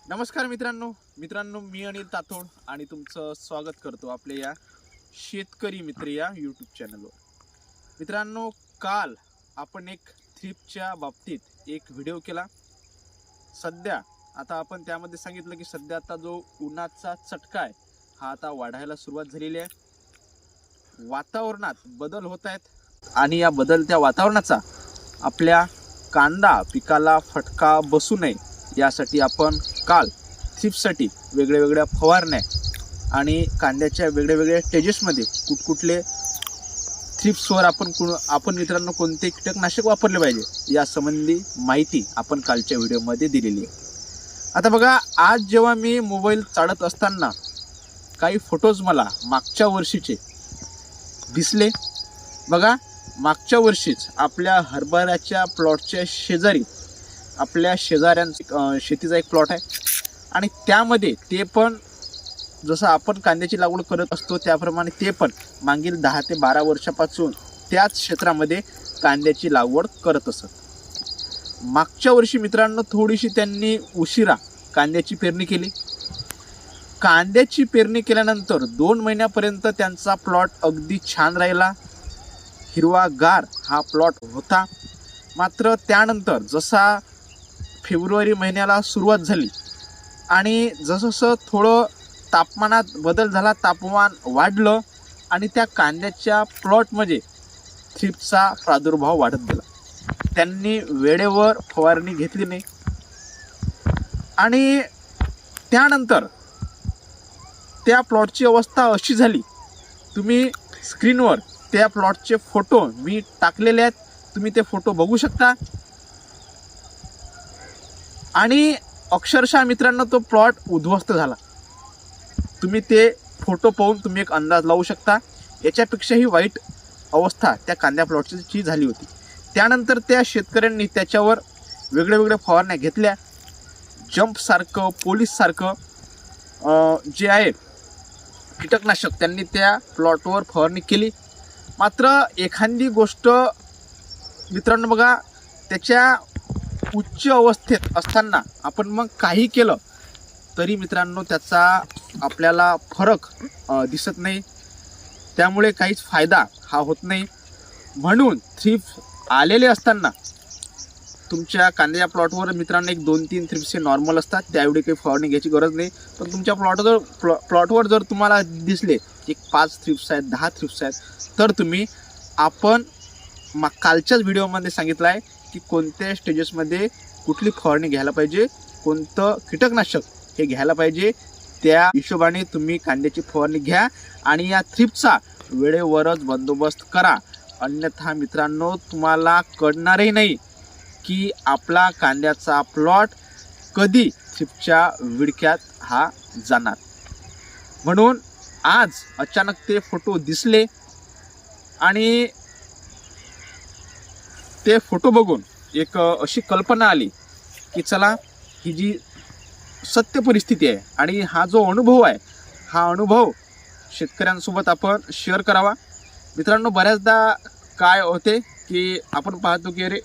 नमस्कार मित्रांनो मी अनिल तातोड आणि तुमचं स्वागत करतो आपल्या या शेतकरी मित्र या यूट्यूब चॅनलवर। मित्रांनो, काल आपण एक थ्रिप्सच्या बाबतीत एक व्हिडिओ केला। सध्या आता आपण त्यामध्ये सांगितलं की सध्या आता जो उन्हाचा चटका आहे हा आता वाढायला सुरुवात झालेली आहे। वातावरणात बदल होत आहेत आणि या बदलत्या वातावरणाचा आपल्या कांदा पिकाला फटका बसू नये यासाठी आपण काल थ्रिप्ससाठी वेगळ्या फवारण्या आणि कांद्याच्या वेगळ्या स्टेजेसमध्ये कुठकुठले थ्रिप्सवर आपण मित्रांनो कोणते कीटकनाशक वापरले पाहिजे या संबंधी माहिती आपण कालच्या व्हिडिओमध्ये दिलेली आहे। आता बघा, आज जेव्हा मी मोबाईल चालत असताना काही फोटोज मला मागच्या वर्षीचे दिसले। बघा, मागच्या वर्षीच आपल्या हरभऱ्याच्या प्लॉटच्या शेजारी आपल्या शेजाऱ्यांचा शेतीचा एक प्लॉट आहे आणि त्यामध्ये ते पण जसं आपण कांद्याची लागवड करत असतो त्याप्रमाणे ते पण मागील 10 ते 12 वर्षापासून त्याच क्षेत्रामध्ये कांद्याची लागवड करत असत। मागच्या वर्षी मित्रांनो थोडीशी त्यांनी उशिरा कांद्याची पेरणी केली। कांद्याची पेरणी केल्यानंतर 2 महिन्यापर्यंत त्यांचा प्लॉट अगदी छान राहिला, हिरवागार हा प्लॉट होता। मात्र त्यानंतर जसा फेब्रुवारी महिन्याला सुरुवात झाली आणि जसं थोडं तापमानात बदल झाला, तापमान वाढलं आणि त्या कांद्याच्या प्लॉटमध्ये थ्रिप्सचा प्रादुर्भाव वाढत गेला। त्यांनी वेळेवर फवारणी घेतली नाही आणि त्यानंतर त्या प्लॉटची अवस्था अशी झाली, तुम्ही स्क्रीनवर त्या प्लॉटचे फोटो मी टाकलेले आहेत, तुम्ही ते फोटो बघू शकता आणि अक्षरशः मित्रांनो तो प्लॉट उद्ध्वस्त झाला। तुम्ही ते फोटो पाहून तुम्ही एक अंदाज लावू शकता। याच्यापेक्षाही वाईट अवस्था त्या कांद्या प्लॉटची झाली होती। त्यानंतर त्या शेतकऱ्यांनी त्याच्यावर वेगळ्या फवारण्या घेतल्या। जंपसारखं, पोलीससारखं जे आहे कीटकनाशक त्यांनी त्या प्लॉटवर फवारणी केली। मात्र एखादी गोष्ट मित्रांनो बघा, त्याच्या उच्च अवस्थेत असताना आपण मग काही केलं तरी मित्रांनो त्याचा आपल्याला फरक दिसत नाही, त्यामुळे काहीच फायदा हा होत नाही। म्हणून थ्रिप्स आलेले असताना तुमच्या कांद्याच्या प्लॉटवर मित्रांनो एक 2-3 थ्रिप्स हे नॉर्मल असतात, त्यावेळी काही फवारणी घ्यायची गरज नाही। पण तुमच्या प्लॉटवर जर तुम्हाला दिसले की 5 थ्रिप्स आहेत, 10 थ्रिप्स आहेत, तर तुम्ही आपण कालच्याच व्हिडिओमध्ये सांगितलं आहे की कोणत्या स्टेजेसमध्ये कुठली फवारणी घ्यायला पाहिजे, कोणतं कीटकनाशक हे घ्यायला पाहिजे, त्या हिशोबाने तुम्ही कांद्याची फवारणी घ्या आणि या थ्रिप्सचा वेळेवरच बंदोबस्त करा। अन्यथा मित्रांनो तुम्हाला कळणारही नाही की आपला कांद्याचा प्लॉट कधी थ्रिप्सच्या विळख्यात हा जाणार। म्हणून आज अचानक ते फोटो दिसले आणि ते फोटो बघून एक अशी कल्पना आली की चला ही जी सत्य परिस्थिती आहे आणि हा जो अनुभव आहे हा अनुभव शेतकऱ्यांसोबत आपण शेअर करावा। मित्रांनो, बऱ्याचदा काय होते की आपण पाहतो की अरे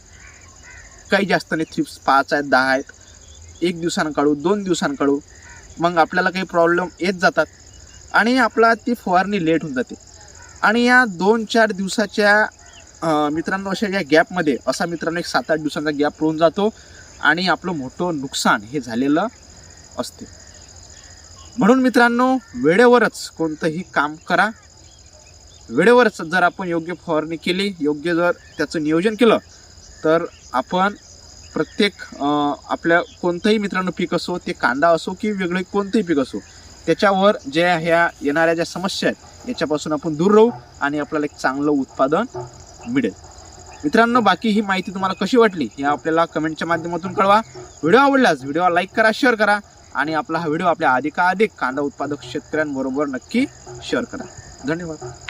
काही जास्त नाही, थ्रिप्स 5 आहेत, 10 आहेत, 1 दिवसानं काढू, 2 दिवसानं काढू, मग आपल्याला काही प्रॉब्लेम येत जातात आणि आपला ती फवारणी लेट होऊन जाते आणि या 2-4 दिवसाच्या मित्रांनो अशा या गॅपमध्ये असा मित्रांनो एक 7-8 दिवसांचा गॅप होऊन जातो आणि आपलं मोठं नुकसान हे झालेलं असते। म्हणून मित्रांनो वेळेवरच कोणतंही काम करा। वेळेवरच जर आपण योग्य फवारणी केली, योग्य जर त्याचं नियोजन केलं तर आपण प्रत्येक आपल्या कोणतंही मित्रांनो पीक असो, ते कांदा असो की वेगळे कोणतंही पीक असो, त्याच्यावर ज्या ह्या येणाऱ्या ज्या समस्या आहेत याच्यापासून आपण दूर राहू आणि आपल्याला एक चांगलं उत्पादन मिळेल। मित्रांनो, बाकी ही माहिती तुम्हाला कशी वाटली हे आपल्याला कमेंटच्या माध्यमातून कळवा। व्हिडिओ आवडल्यास व्हिडिओ लाईक करा, शेअर करा आणि आपला हा व्हिडिओ आपल्या अधिकाधिक कांदा उत्पादक शेतकऱ्यांबरोबर नक्की शेअर करा। धन्यवाद।